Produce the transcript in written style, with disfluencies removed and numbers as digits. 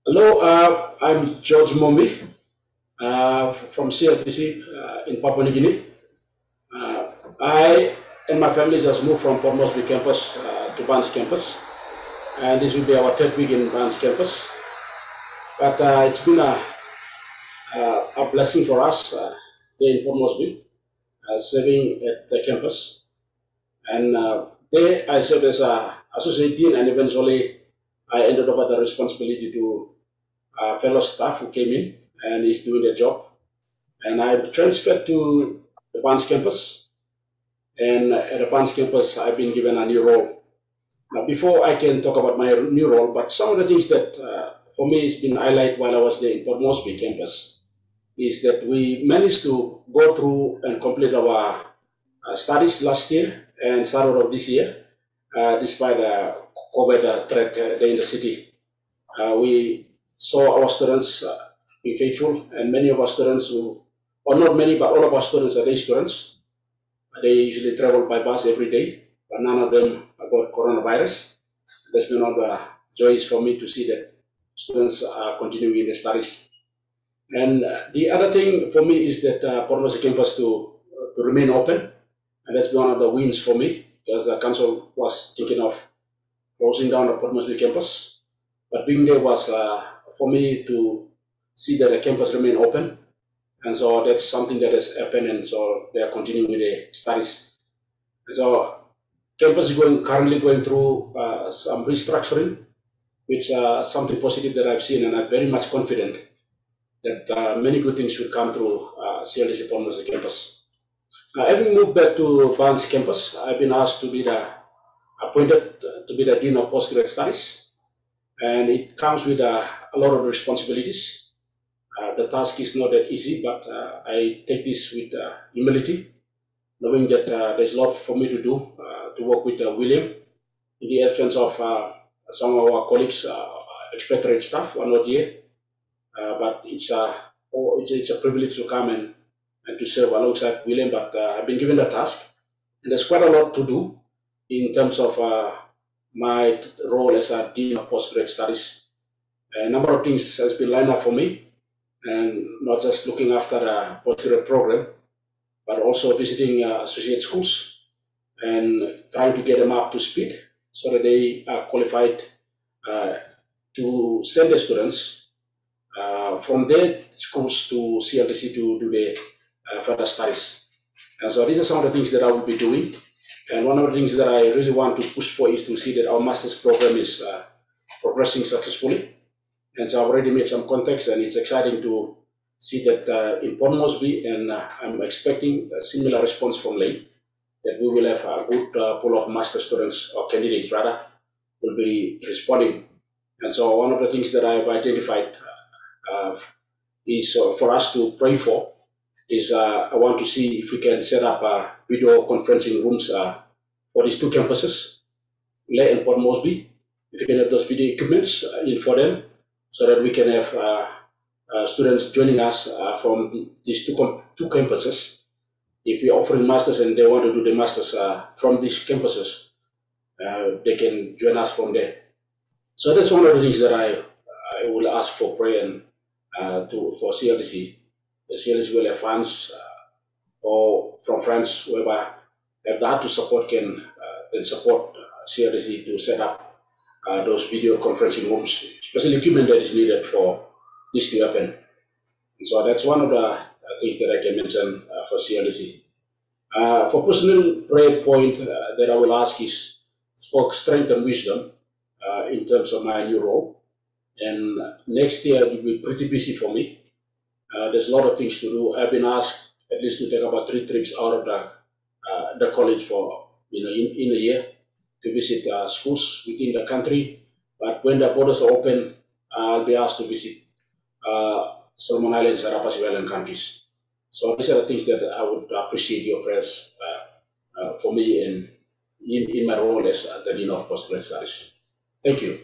Hello, I'm George Mombi from CLTC in Papua New Guinea. I and my family just moved from Port Moresby campus to Barnes campus, and this will be our third week in Barnes campus. But it's been a blessing for us there in Port Moresby, serving at the campus. And there I served as an associate dean, and eventually I ended up with the responsibility to fellow staff who came in and is doing their job. And I transferred to the Barnes campus. And at the Barnes campus, I've been given a new role. Now, before I can talk about my new role, but some of the things that for me has been highlighted while I was there in Port Moresby campus is that we managed to go through and complete our studies last year and started of this year, despite the COVID threat there in the city. We saw our students be faithful, and many of our students or not many, but all of our students are day students. They usually travel by bus every day, but none of them got coronavirus. That's been one of the joys for me to see that students are continuing their studies. And the other thing for me is that Port Moresby campus to remain open, and that's been one of the wins for me, because the council was thinking of closing down the Port Moresby campus. But being there was for me to see that the campus remain open, and so that's something that has happened, and so they are continuing with their studies. And so campus is currently going through some restructuring, which is something positive that I've seen, and I'm very much confident that many good things will come through CLTC Port Moresby campus. Having moved back to Barnes campus, I've been asked to be appointed to be the Dean of Postgraduate Studies, and it comes with a lot of responsibilities. The task is not that easy, but I take this with humility, knowing that there's a lot for me to do, to work with William, in the absence of some of our colleagues, expatriate staff who are not here. But it's a privilege to come and to serve alongside William, but I've been given the task, and there's quite a lot to do in terms of my role as a Dean of Postgraduate Studies. A number of things has been lined up for me, and not just looking after the postgraduate program, but also visiting associate schools and trying to get them up to speed so that they are qualified to send the students from their schools to CLTC to do their further studies. And so these are some of the things that I will be doing. And one of the things that I really want to push for is to see that our master's program is progressing successfully. And so I've already made some contacts, and it's exciting to see that in Port Moresby, and I'm expecting a similar response from Ley, that we will have a good pool of master students, or candidates rather, will be responding. And so one of the things that I've identified is for us to pray for is I want to see if we can set up video conferencing rooms for these two campuses, Ley and Port Moresby. If we can have those video equipments in for them, so that we can have students joining us from these two campuses. If we're offering masters and they want to do the masters from these campuses, they can join us from there. So that's one of the things that I will ask for prayer and for CLTC. The CLTC will have funds or from friends whoever have the heart to support can then support CLTC to set up those video conferencing rooms, especially equipment that is needed for this to happen. And so that's one of the things that I can mention for CLTC. For personal prayer point that I will ask is for strength and wisdom in terms of my new role. And next year will be pretty busy for me. There's a lot of things to do. I've been asked at least to take about 3 trips out of the college for in a year, to visit schools within the country. But when the borders are open, I'll be asked to visit Solomon Islands and Pacific Island countries. So these are the things that I would appreciate your prayers for me in my role as the Dean of Postgraduate Studies. Thank you.